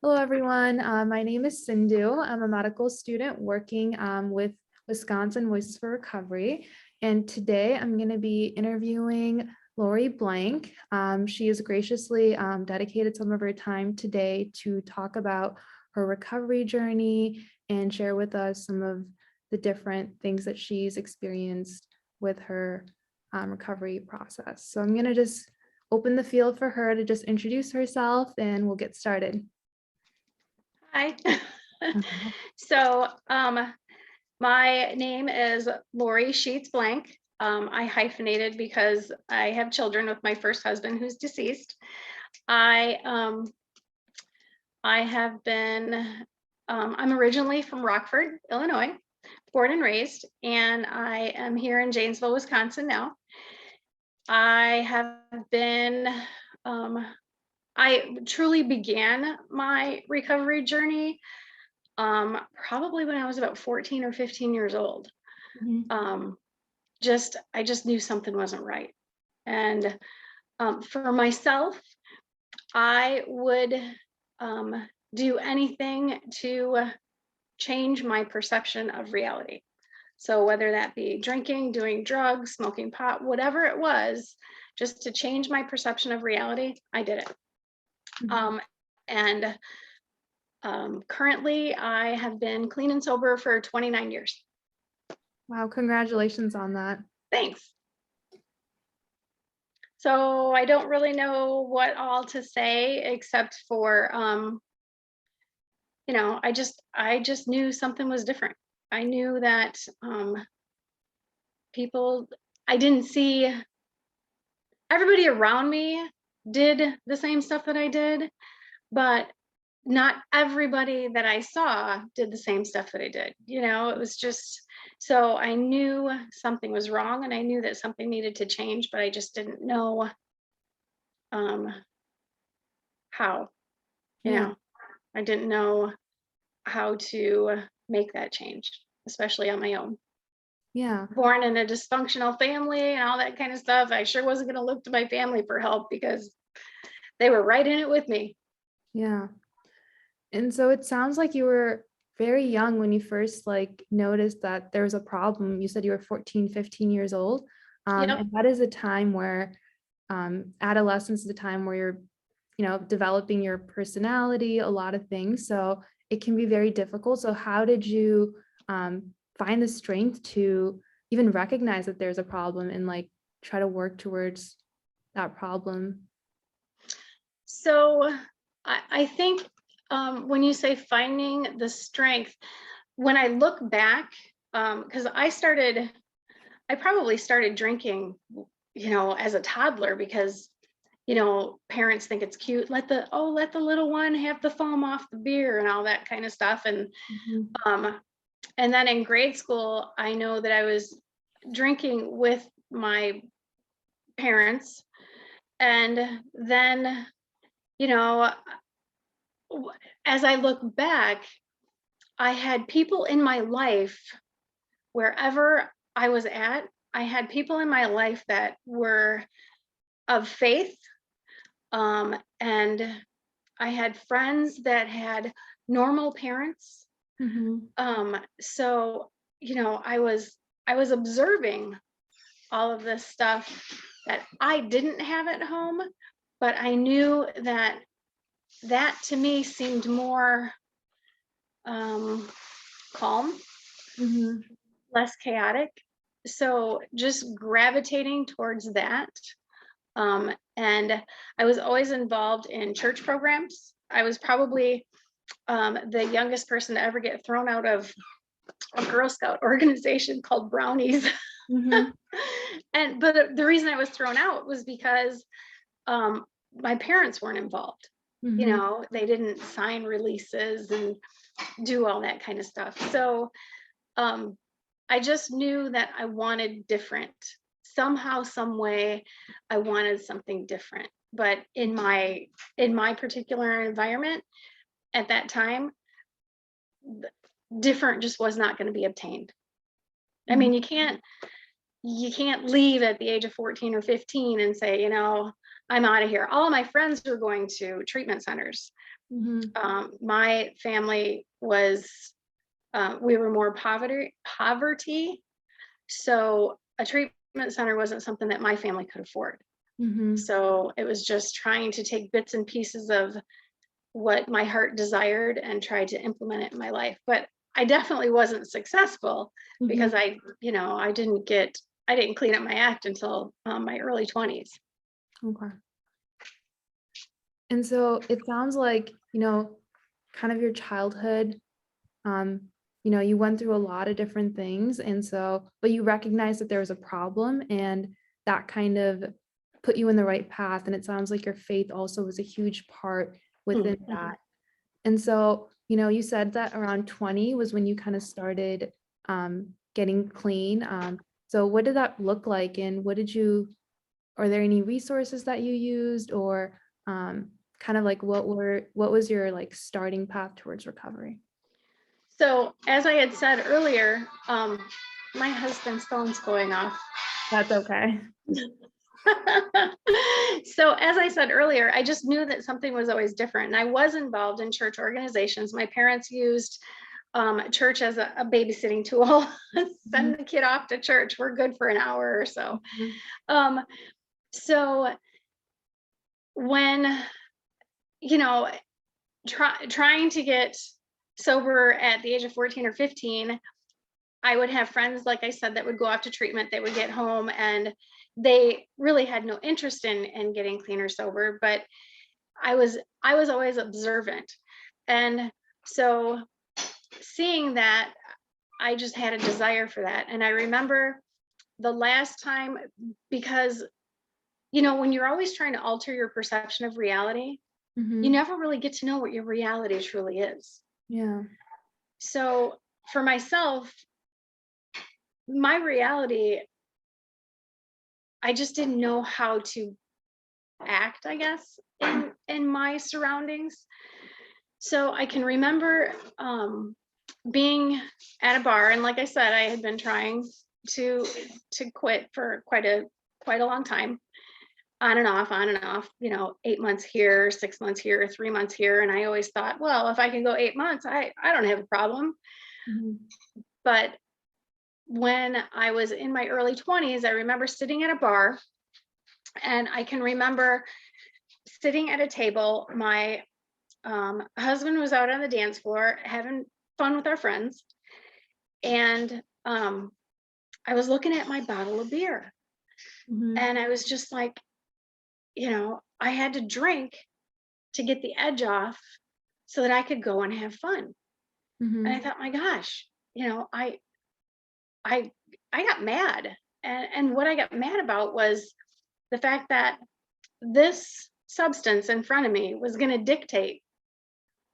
Hello, everyone. My name is Sindhu. I'm a medical student working with Wisconsin Voices for Recovery. And today I'm going to be interviewing Lori Blank. She has graciously dedicated some of her time today to talk about her recovery journey and share with us some of the different things that she's experienced with her recovery process. So I'm going to just open the field for her to just introduce herself and we'll get started. Hi. So my name is Lori Sheets Blank. I hyphenated because I have children with my first husband who's deceased. I'm originally from Rockford, Illinois, born and raised, and I am here in Janesville, Wisconsin now. I truly began my recovery journey probably when I was about 14 or 15 years old. Mm-hmm. I just knew something wasn't right. And for myself, I would do anything to change my perception of reality. So whether that be drinking, doing drugs, smoking pot, whatever it was, just to change my perception of reality, I did it. Mm-hmm. Currently, I have been clean and sober for 29 years. Wow, congratulations on that. Thanks. So I don't really know what all to say except for, I just knew something was different. I knew that I didn't see everybody around me did the same stuff that I did, but not everybody that I saw did the same stuff that I did. It was just, so I knew something was wrong and I knew that something needed to change, but I just didn't know how, I didn't know how to make that change, especially on my own. Yeah. Born in a dysfunctional family and all that kind of stuff. I sure wasn't going to look to my family for help because they were right in it with me. Yeah. And so it sounds like you were very young when you first noticed that there was a problem. You said you were 14, 15 years old. Yep. And that is a time where adolescence is a time where you're, developing your personality, a lot of things. So it can be very difficult. So how did you find the strength to even recognize that there's a problem and try to work towards that problem? So I think when you say finding the strength, when I look back, because I probably started drinking, as a toddler because, parents think it's cute. Let the little one have the foam off the beer and all that kind of stuff. And and then in grade school, I know that I was drinking with my parents, and then, as I look back, I had people in my life, wherever I was at, I had people in my life that were of faith. And I had friends that had normal parents. So, I was observing all of this stuff that I didn't have at home, but I knew that to me seemed more calm, less chaotic. So just gravitating towards that. And I was always involved in church programs. I was probably the youngest person to ever get thrown out of a Girl Scout organization called Brownies. But the reason I was thrown out was because my parents weren't involved. They didn't sign releases and do all that kind of stuff. So I just knew that I wanted different. Somehow, some way, I wanted something different. But in my particular environment at that time, different just was not going to be obtained. I mean, you can't leave at the age of 14 or 15 and say, I'm out of here. All of my friends were going to treatment centers. Mhm. My family was, we were more poverty. So a treatment center wasn't something that my family could afford. Mhm. So it was just trying to take bits and pieces of what my heart desired and try to implement it in my life. But I definitely wasn't successful Mhm. because I didn't clean up my act until my early 20s. Okay. And so it sounds like, kind of your childhood, um, you went through a lot of different things. And so, but you recognized that there was a problem and that kind of put you in the right path. And it sounds like your faith also was a huge part within Mhm. that. And so, you said that around 20 was when you kind of started getting clean. So what did that look like? And are there any resources that you used or kind of like what was your like starting path towards recovery? So as I had said earlier, my husband's phone's going off. That's okay. So as I said earlier, I just knew that something was always different. And I was involved in church organizations. My parents used church as a babysitting tool. Mhm. Send the kid off to church. We're good for an hour or so. Mhm. Um, so when, you know, trying to get sober at the age of 14 or 15, I would have friends, like I said, that would go off to treatment. They would get home and they really had no interest in getting clean or sober, but I was always observant. And so seeing that, I just had a desire for that. And I remember the last time, because when you're always trying to alter your perception of reality, you Mhm. never really get to know what your reality truly is. Yeah. So for myself, my reality, I just didn't know how to act, I guess, in my surroundings. So I can remember being at a bar, and like I said, I had been trying to to quit for quite a long time, on and off, 8 months here, 6 months here, 3 months here. And I always thought, well, if I can go 8 months, I don't have a problem. Mhm. But when I was in my early 20s, I remember sitting at a bar, and I can remember sitting at a table. My husband was out on the dance floor having fun with our friends, and I was looking at my bottle of beer, Mhm. and I was just like, I had to drink to get the edge off so that I could go and have fun. And I Mhm. thought, my gosh, you know, I I got mad. And what I got mad about was the fact that this substance in front of me was going to dictate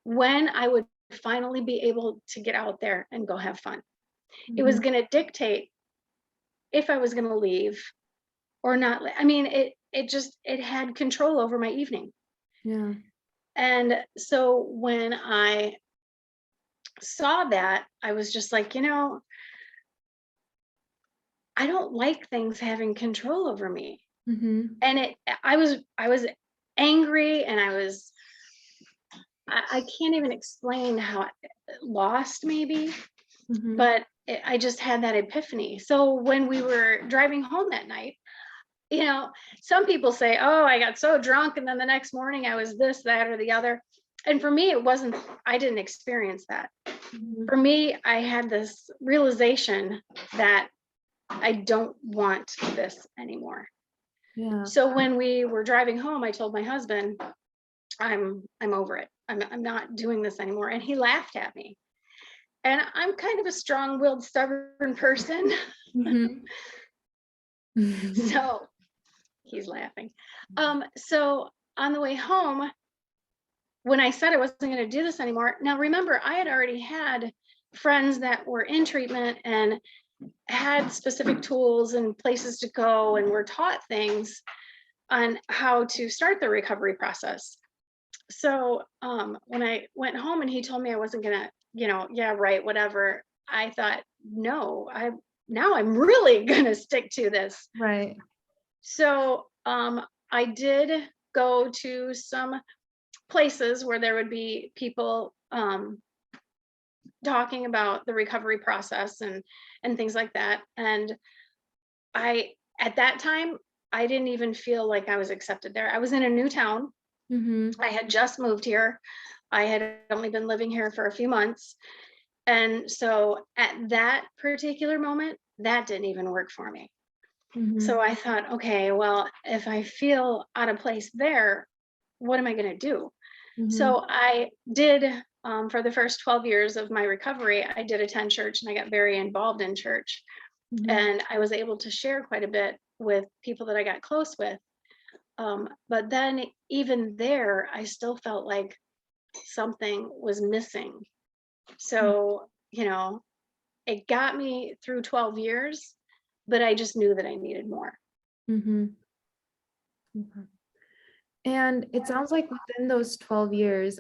when I would finally be able to get out there and go have fun. It was Mhm. going to dictate if I was going to leave or not. I mean, it had control over my evening. Yeah. And so when I saw that, I was just like, I don't like things having control over me. Mhm. And I was angry, and I can't even explain how lost maybe, Mhm. but I just had that epiphany. So when we were driving home that night, you know, some people say, oh, I got so drunk and then the next morning I was this, that, or the other. And for me, I didn't experience that. For Mhm. me, I had this realization that I don't want this anymore. Yeah. So when we were driving home, I told my husband, I'm over it. I'm not doing this anymore. And he laughed at me. And I'm kind of a strong-willed, stubborn person. Mhm. So he's laughing. So on the way home, when I said I wasn't going to do this anymore, now remember, I had already had friends that were in treatment and had specific tools and places to go and were taught things on how to start the recovery process. So when I went home and he told me I wasn't gonna, yeah, right, whatever, I thought, no, I'm really gonna stick to this. Right. So I did go to some places where there would be people talking about the recovery process and things like that. And I at that time I didn't even feel like I was accepted there. I was in a new town. Mm-hmm. I had just moved here. I had only been living here for a few months. And so at that particular moment, that didn't even work for me. Mm-hmm. So I thought, okay, well, if I feel out of place there, what am I going to do? Mm-hmm. So I did, for the first 12 years of my recovery, I did attend church and I got very involved in church. Mm-hmm. And I was able to share quite a bit with people that I got close with. But then even there, I still felt like something was missing. So, it got me through 12 years, but I just knew that I needed more. Mm-hmm. Okay. And it sounds like within those 12 years,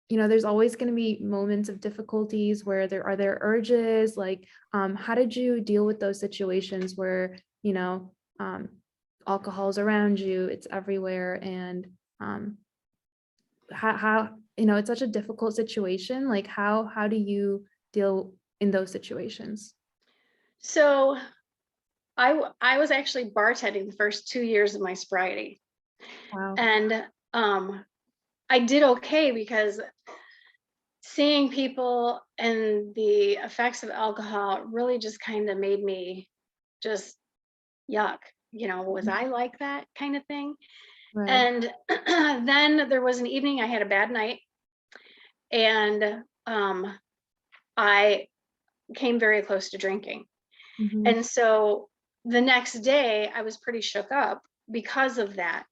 there's always going to be moments of difficulties where there urges, like, how did you deal with those situations where, um, alcohol's around you, it's everywhere, and how it's such a difficult situation. Like, how do you deal in those situations? So I was actually bartending the first 2 years of my sobriety. Wow. And I did okay because seeing people and the effects of alcohol really just kind of made me just yuck. Was I like that kind of thing? Right. And then there was an evening I had a bad night, and I came very close to drinking. Mm-hmm. And so the next day I was pretty shook up because of that.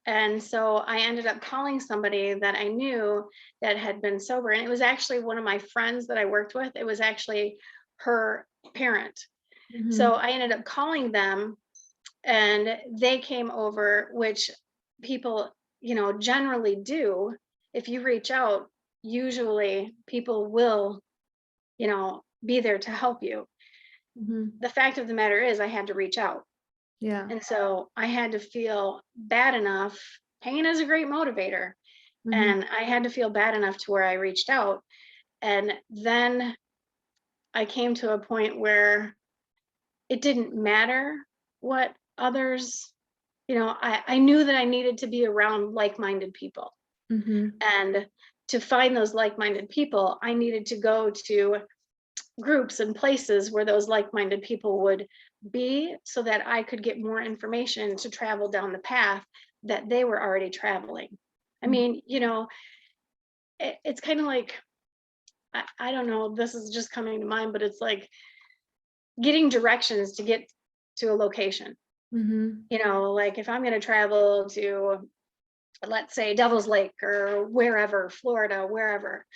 And so I ended up calling somebody that I knew that had been sober. And it was actually one of my friends that I worked with. It was actually her parent. So Mm-hmm. I ended up calling them and they came over, which people, generally do. If you reach out, usually people will, be there to help you. Mm-hmm. The fact of the matter is, I had to reach out. Yeah. And so I had to feel bad enough. Pain is a great motivator. Mm-hmm. And I had to feel bad enough to where I reached out. And then I came to a point where it didn't matter what others, I knew that I needed to be around like minded people. Mm-hmm. And to find those like minded people, I needed to go to groups and places where those like minded people would be so that I could get more information to travel down the path that they were already traveling. I mean, it's kind of like, I don't know, this is just coming to mind, but it's like getting directions to get to a location. Mm-hmm. Like if I'm going to travel to, let's say, Devil's Lake or wherever, Florida, wherever,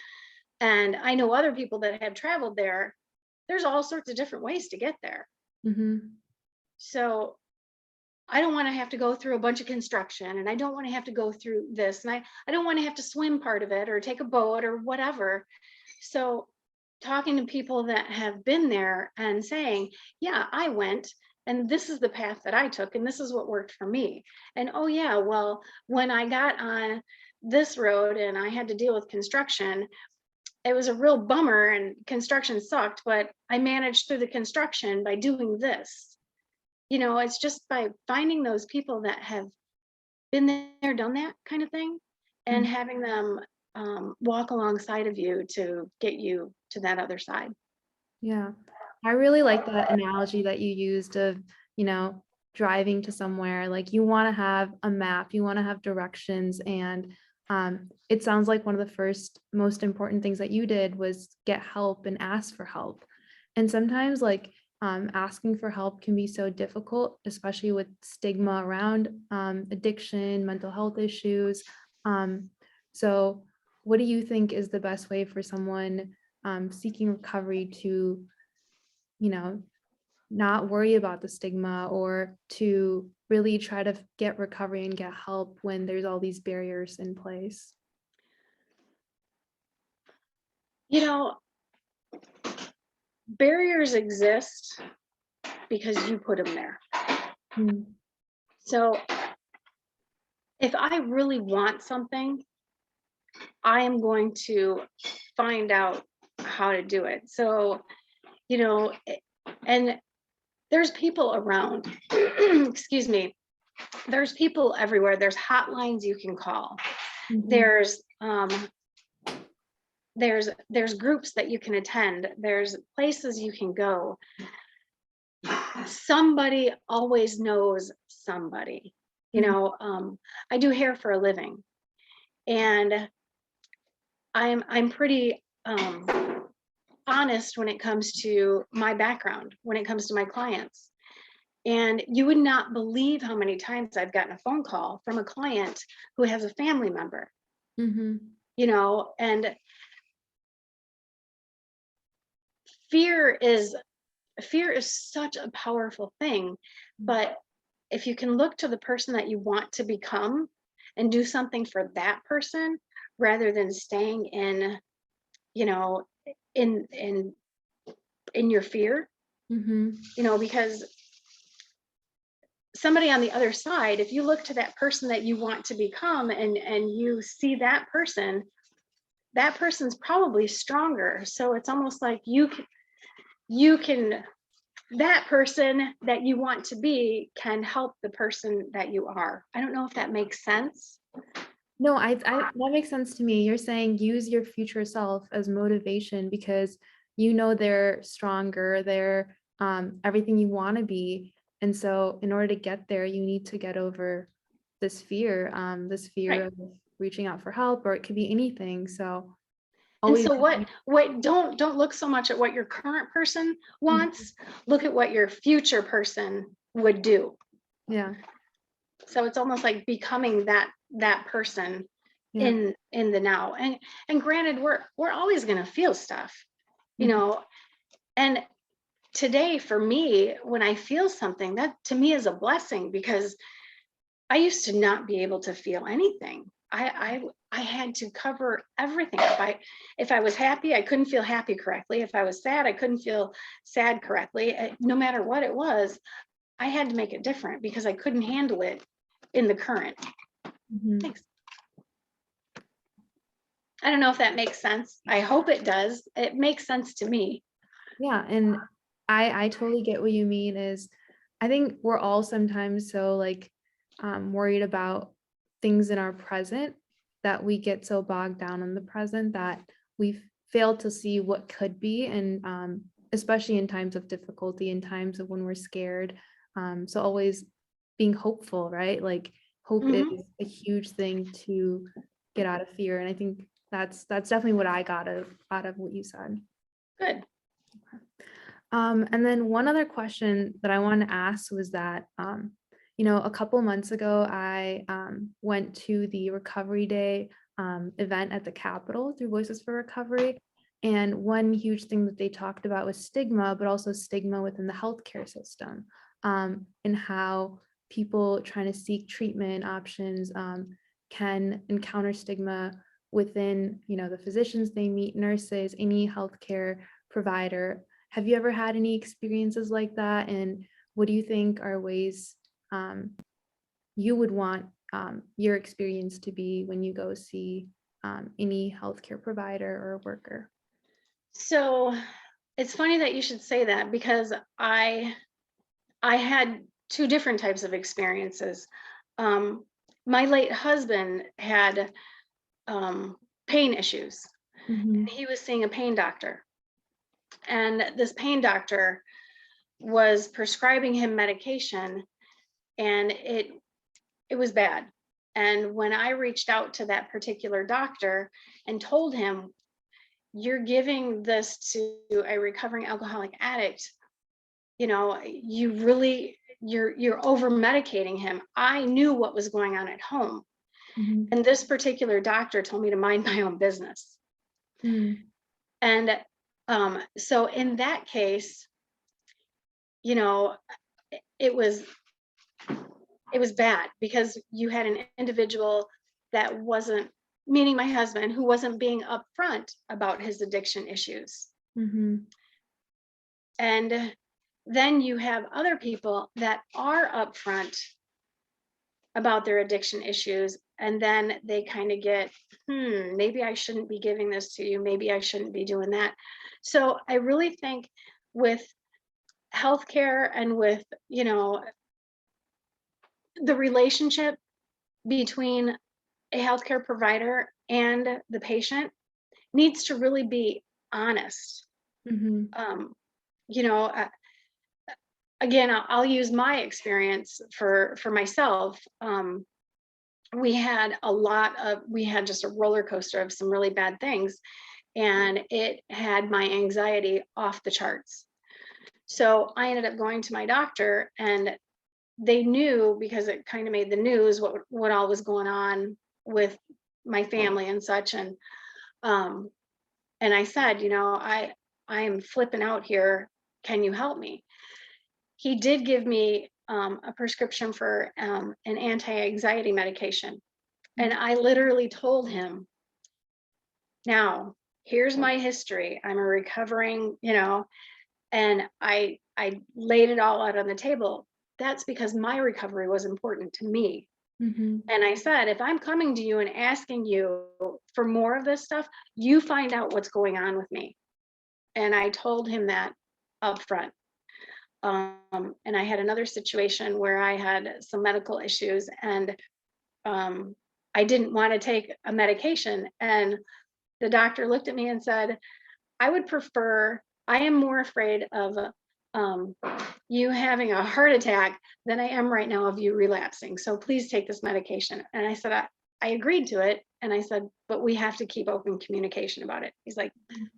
and I know other people that have traveled there, there's all sorts of different ways to get there. Mm-hmm. So I don't want to have to go through a bunch of construction, and I don't want to have to go through this, and I don't want to have to swim part of it or take a boat or whatever. So talking to people that have been there and saying, yeah, I went and this is the path that I took and this is what worked for me. And oh yeah, well, when I got on this road and I had to deal with construction, it was a real bummer and construction sucked, but I managed through the construction by doing this. It's just by finding those people that have been there, done that kind of thing, and having them walk alongside of you to get you to that other side. Yeah, I really like that analogy that you used of, you know, driving to somewhere. Like, you want to have a map, you want to have directions, and it sounds like one of the first most important things that you did was get help and ask for help. And sometimes, like, asking for help can be so difficult, especially with stigma around addiction, mental health issues. Um, so, what do you think is the best way for someone seeking recovery to, you know, not worry about the stigma, or to really try to get recovery and get help when there's all these barriers in place? You know, barriers exist because you put them there. Mm. So if I really want something, I am going to find out how to do it. So, and there's people around, excuse me, there's people everywhere. There's hotlines you can call. Mhm. There's groups that you can attend. There's places you can go. Somebody always knows somebody. Mhm. I do hair for a living, and I'm pretty honest when it comes to my background, when it comes to my clients. And you would not believe how many times I've gotten a phone call from a client who has a family member, Mhm. and fear is fear is such a powerful thing. But if you can look to the person that you want to become and do something for that person rather than staying in, you know, in your fear, Mhm. because somebody on the other side, if you look to that person that you want to become and you see that person's probably stronger. So it's almost like you can that person that you want to be can help the person that you are. I don't know if that makes sense. No, that makes sense to me. You're saying use your future self as motivation because you know they're stronger, they're everything you want to be. And so in order to get there, you need to get over this fear Right. of reaching out for help, or it could be anything. So And always, so what don't look so much at what your current person Mhm. wants, look at what your future person would do. Yeah, So it's almost like becoming that person yeah. in the now. And granted, we're always going to feel stuff, you Mhm. know. And today for me, when I feel something, that to me is a blessing, because I used to not be able to feel anything. I had to cover everything up. If I was happy, I couldn't feel happy correctly. If I was sad, I couldn't feel sad correctly. No matter what it was, I had to make it different because I couldn't handle it in the current. Mhm. Thanks. I don't know if that makes sense. I hope it does. It makes sense to me. Yeah, and I totally get what you mean is I think we're all sometimes so like worried about things in our present that we get so bogged down in the present that we fail to see what could be and especially in times of difficulty, in times of when we're scared. So always being hopeful, right? Like hope is Hmm. a huge thing to get out of fear. And I think that's definitely what I got out of what you said. Good. And then one other question that I wanted to ask was that, a couple months ago, I went to the Recovery Day event at the Capitol through Voices for Recovery. And one huge thing that they talked about was stigma, but also stigma within the healthcare system, and how people trying to seek treatment options can encounter stigma within, the physicians they meet, nurses, any healthcare provider. Have you ever had any experiences like that? And what do you think are ways you would want your experience to be when you go see any healthcare provider or worker? So it's funny that you should say that, because I had two different types of experiences. Um, my late husband had pain issues. Mhm. He was seeing a pain doctor, and this pain doctor was prescribing him medication, and it was bad. And when I reached out to that particular doctor and told him, "You're giving this to a recovering alcoholic addict, you really you're over medicating him." I knew what was going on at home, Mhm. and this particular doctor told me to mind my own business. Mm. And so in that case, you know it was it was bad, because you had an individual that wasn't, meaning my husband, who wasn't being upfront about his addiction issues. Mhm. And then you have other people that are upfront about their addiction issues. And then they kind of get, maybe I shouldn't be giving this to you. Maybe I shouldn't be doing that. So I really think with healthcare and with, the relationship between a healthcare provider and the patient needs to really be honest. Mm-hmm. Um, you know, uh, Again, I'll use my experience for myself. We had just a roller coaster of some really bad things, and it had my anxiety off the charts. So I ended up going to my doctor, and they knew, because it kind of made the news, what all was going on with my family and such. Um and I said, I'm flipping out here. Can you help me? He did give me a prescription for an anti-anxiety medication. And I literally told him, now, here's my history. I'm a recovering, and I laid it all out on the table. That's because my recovery was important to me. Mm-hmm. And I said, if I'm coming to you and asking you for more of this stuff, you find out what's going on with me. And I told him that up front. And I had another situation where I had some medical issues, and I didn't want to take a medication. And the doctor looked at me and said, I am more afraid of um, you having a heart attack than I am right now of you relapsing. So please take this medication. And I said, I agreed to it. And I said, but we have to keep open communication about it. He's like,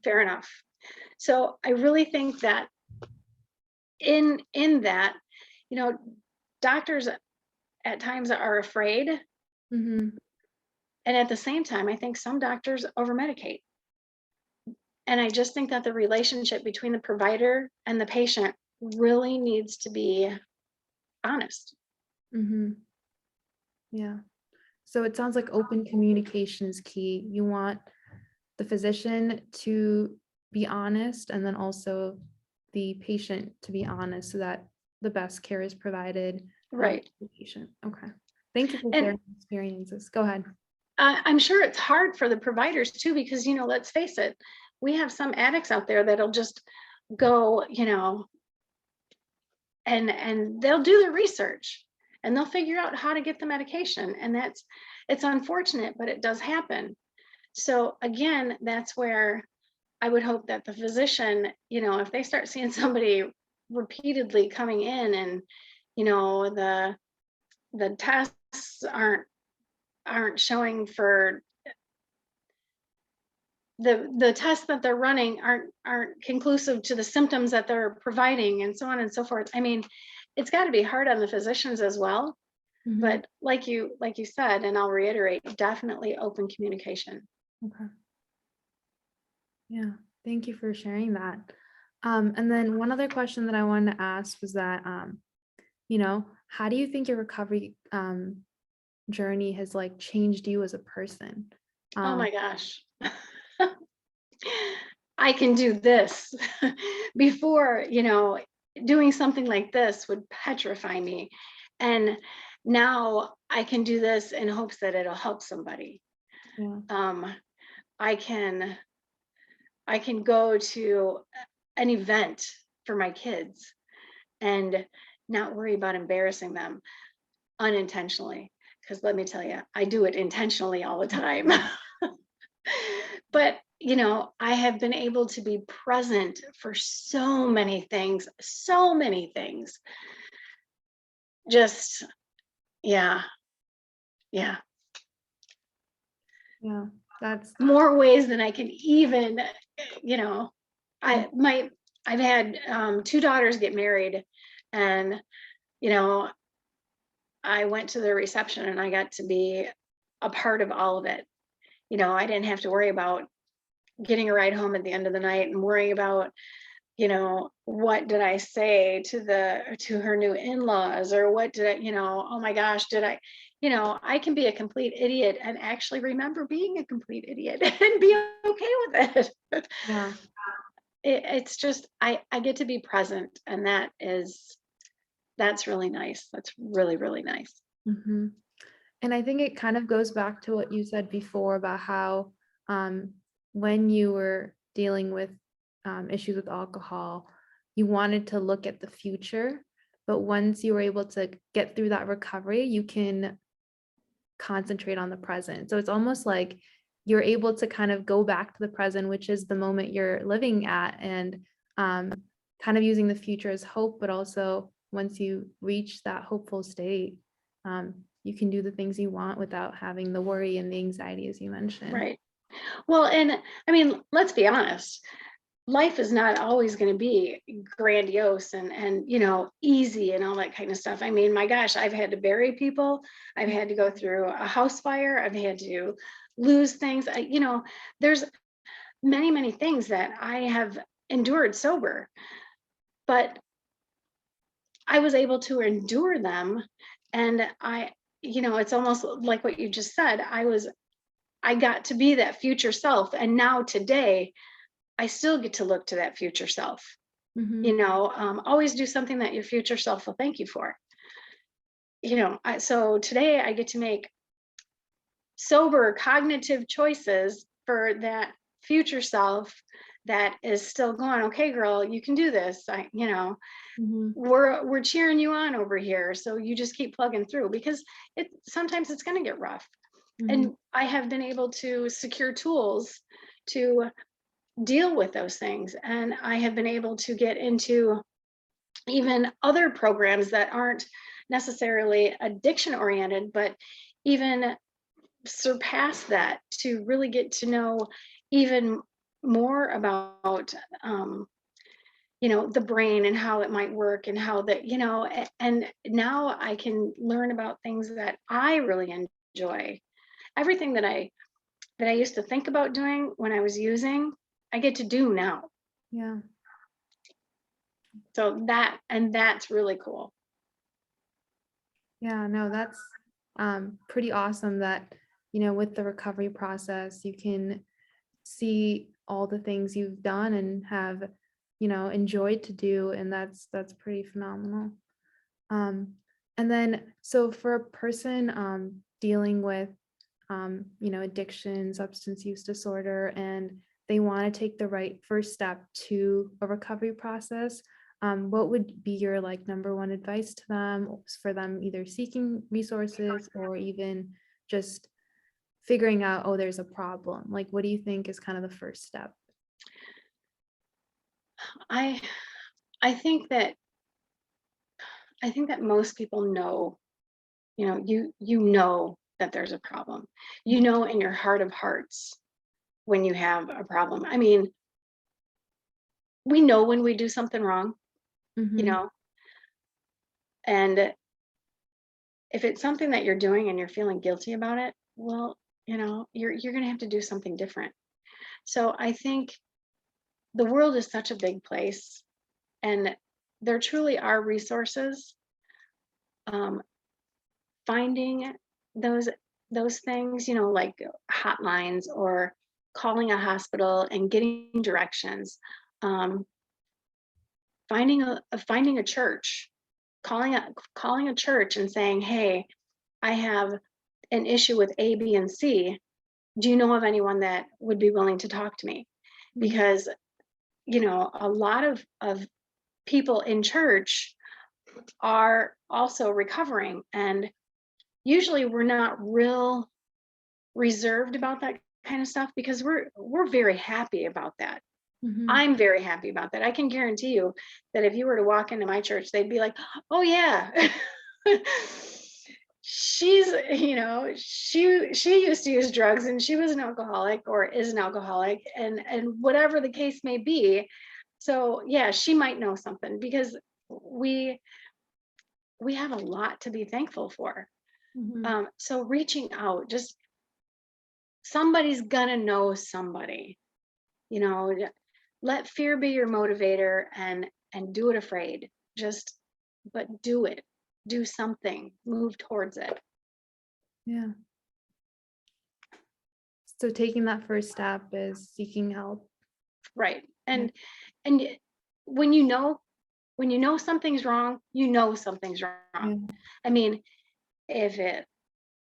fair enough. So I really think that in that, you know, doctors at times are afraid. Mm-hmm. And at the same time, I think some doctors over medicate. And I just think that the relationship between the provider and the patient really needs to be honest. Mm-hmm. Yeah. So it sounds like open communication is key. You want the physician to be honest, and then also the patient to be honest, so that the best care is provided to Right. the patient. Okay. Thank you for And sharing experiences. Go ahead. I'm sure it's hard for the providers too, because, let's face it, we have some addicts out there that'll just go, and they'll do the research and they'll figure out how to get the medication. And it's unfortunate, but it does happen. So again, that's where I would hope that the physician, if they start seeing somebody repeatedly coming in, and the tests aren't showing for the tests that they're running aren't conclusive to the symptoms that they're providing, and so on and so forth. I mean, it's got to be hard on the physicians as well. Mhm. But like you said, and I'll reiterate, definitely open communication. Okay. Yeah. Thank you for sharing that. And then one other question that I wanted to ask was that, how do you think your recovery journey has like changed you as a person? Oh Um, my gosh. I can do this. Before, doing something like this would petrify me. And now I can do this in hopes that it'll help somebody. yeah. Um, I can I can go to an event for my kids and not worry about embarrassing them unintentionally. Because let me tell you, I do it intentionally all the time. But, I have been able to be present for so many things, so many things. Just, yeah, yeah. Yeah. That's More ways than I can even, you know, I've had two daughters get married, and, you know, I went to their reception and I got to be a part of all of it. I didn't have to worry about getting a ride home at the end of the night and worrying about, what did I say to her new in-laws, or what did I, oh my gosh, did I, I can be a complete idiot and actually remember being a complete idiot and be okay with it. yeah. It's just I get to be present, and that's really nice. That's really, really nice. Hmm. And I think it kind of goes back to what you said before about how um, when you were dealing with issues with alcohol, you wanted to look at the future. But once you were able to get through that recovery, you can concentrate on the present. So it's almost like you're able to kind of go back to the present, which is the moment you're living at, and um, kind of using the future as hope, but also once you reach that hopeful state, you can do the things you want without having the worry and the anxiety, as you mentioned. Right. Well, and I mean, let's be honest. Life is not always going to be grandiose and easy and all that kind of stuff. I mean, my gosh, I've had to bury people. I've had to go through a house fire. I've had to lose things. There's many things that I have endured sober, but I was able to endure them. And it's almost like what you just said. I got to be that future self. And now today, I still get to look to that future self. Mhm. Always do something that your future self will thank you for. So today I get to make sober cognitive choices for that future self that is still going, okay, girl, you can do this. Mhm. We're cheering you on over here. So you just keep plugging through because sometimes it's going to get rough. Mhm. And I have been able to secure tools to deal with those things. And I have been able to get into even other programs that aren't necessarily addiction oriented, but even surpass that to really get to know even more about the brain and how it might work and how that and now I can learn about things that I really enjoy. Everything that I used to think about doing when I was using, I get to do now. Yeah. So that's really cool. Yeah, no, that's pretty awesome that, with the recovery process, you can see all the things you've done and have, enjoyed to do, and that's pretty phenomenal. Um, and then so for a person dealing with addiction, substance use disorder, and they want to take the right first step to a recovery process, what would be your like number one advice to them for them either seeking resources or even just figuring out, oh, there's a problem? Like, what do you think is kind of the first step? I I think that most people know, you know that there's a problem. You know in your heart of hearts when you have a problem. I mean, we know when we do something wrong, you Mm-hmm. know, and if it's something that you're doing and you're feeling guilty about it, well, you're going to have to do something different. So I think the world is such a big place and there truly are resources. Um, Finding those things, like hotlines or calling a hospital and getting directions, um, finding a church, calling a church and saying, "Hey, I have an issue with A, B, and C. Do you know of anyone that would be willing to talk to me?" Mm-hmm. Because a lot of people in church are also recovering, and usually we're not real reserved about that kind of stuff because we're very happy about that. Mm-hmm. I'm very happy about that. I can guarantee you that if you were to walk into my church, they'd be like, "Oh yeah." She used to use drugs and she was an alcoholic or is an alcoholic and whatever the case may be. So yeah, she might know something because we we have a lot to be thankful for. Mm-hmm. So reaching out, just somebody's gonna know somebody, you know, let fear be your motivator and do it afraid. Just but do it. Do something. Move towards it. Yeah. So taking that first step is seeking help. Right. Yeah. And when you know something's wrong, you know something's wrong. Yeah. I mean, if it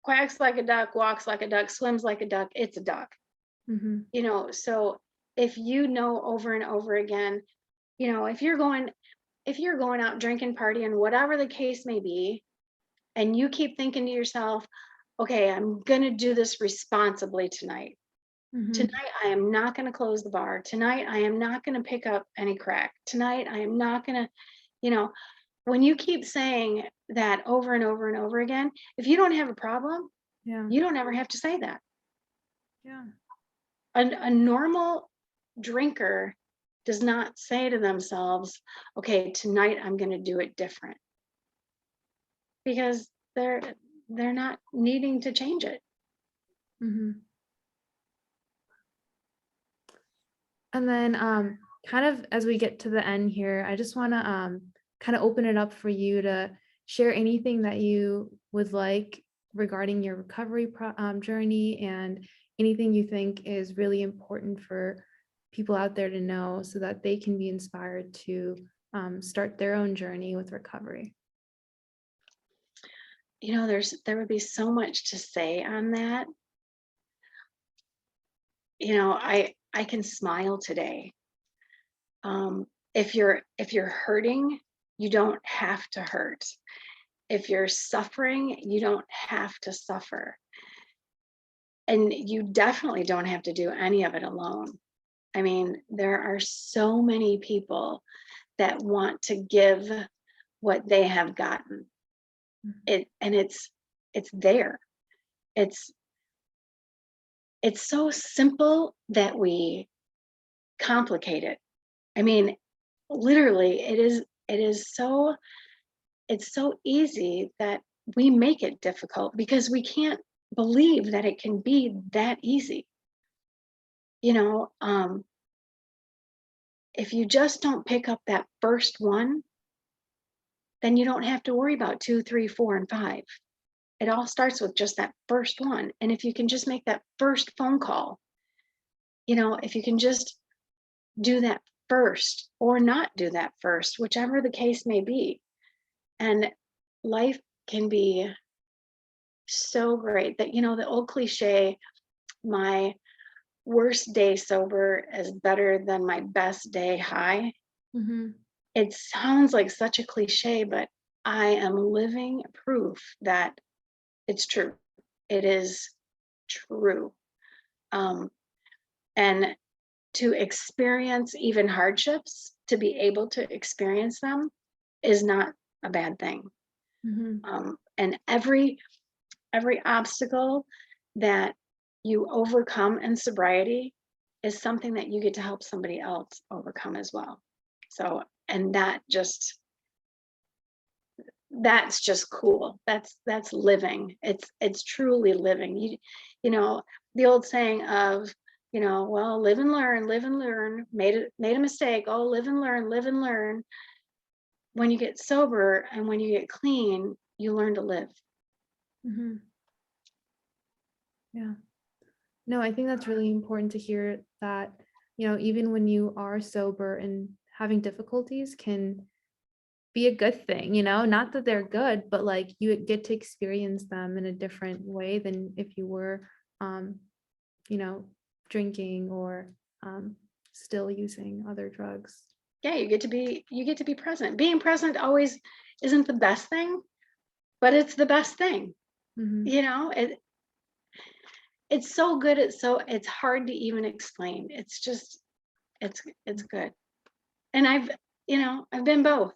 quacks like a duck, walks like a duck, swims like a duck, it's a duck. Mhm. So if you know over and over again, if you're going out drinking, partying, whatever the case may be, and you keep thinking to yourself, okay, I'm going to do this responsibly tonight. Mhm. Tonight, I am not going to close the bar. Tonight, I am not going to pick up any crack. Tonight, I am not going to, you know, when you keep saying that over and over and over again, if you don't have a problem, Yeah. you don't ever have to say that. Yeah. A normal drinker does not say to themselves, okay, tonight I'm going to do it different, because they're not needing to change it. Mhm. And then kind of as we get to the end here, I just want to kind of open it up for you to share anything that you would like regarding your recovery journey, and anything you think is really important for people out there to know so that they can be inspired to start their own journey with recovery. There would be so much to say on that. I can smile today. If you're hurting, you don't have to hurt. If you're suffering, you don't have to suffer. And you definitely don't have to do any of it alone. I mean, there are so many people that want to give what they have gotten. And it's there. It's it's so simple that we complicate it. I mean, literally, it's so easy that we make it difficult because we can't believe that it can be that easy. You know, if you just don't pick up that first one, then you don't have to worry about two, three, four, and five. It all starts with just that first one. And if you can just make that first phone call, if you can just do that first or not do that first, whichever the case may be. And life can be so great that, the old cliche, my worst day sober is better than my best day high. Mhm. It sounds like such a cliche, but I am living proof that it's true. It is true. Um, and to experience even hardships, to be able to experience them is not a bad thing. Mhm. And every obstacle that you overcome in sobriety is something that you get to help somebody else overcome as well. So, and that's just cool. That's living. It's truly living. You know the old saying of, well, live and learn, made a mistake, oh, live and learn, live and learn. When you get sober and when you get clean, you learn to live. Mhm. Yeah. No, I think that's really important to hear that, even when you are sober and having difficulties can be a good thing, not that they're good, but like you get to experience them in a different way than if you were, um, you know, drinking or still using other drugs. Yeah, you get to be present. Being present always isn't the best thing, but it's the best thing. Hmm. It's so good. It's hard to even explain. It's good. And I've been both.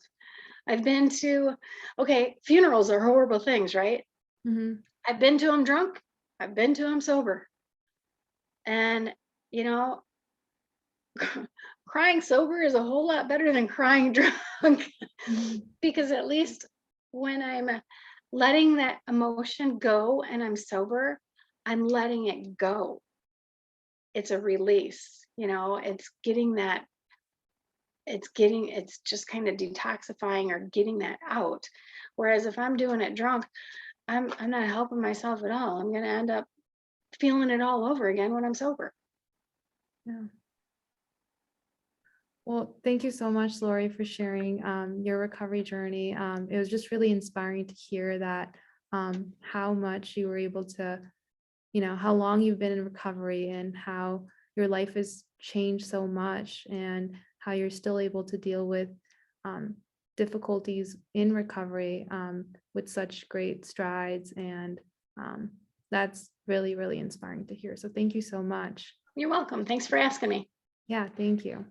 I've been to, okay, funerals are horrible things, right? Hmm. I've been to them drunk. I've been to them sober. And, you know, crying sober is a whole lot better than crying drunk, Hmm. because at least when I'm letting that emotion go and I'm sober, I'm letting it go. It's a release, it's just kind of detoxifying or getting that out. Whereas if I'm doing it drunk, I'm not helping myself at all. I'm going to end up feeling it all over again when I'm sober. Yeah. Well, thank you so much, Lori, for sharing your recovery journey. It was just really inspiring to hear that how much you were able to, how long you've been in recovery and how your life has changed so much and how you're still able to deal with difficulties in recovery with such great strides. And that's really, really inspiring to hear. So thank you so much. You're welcome. Thanks for asking me. Yeah, thank you.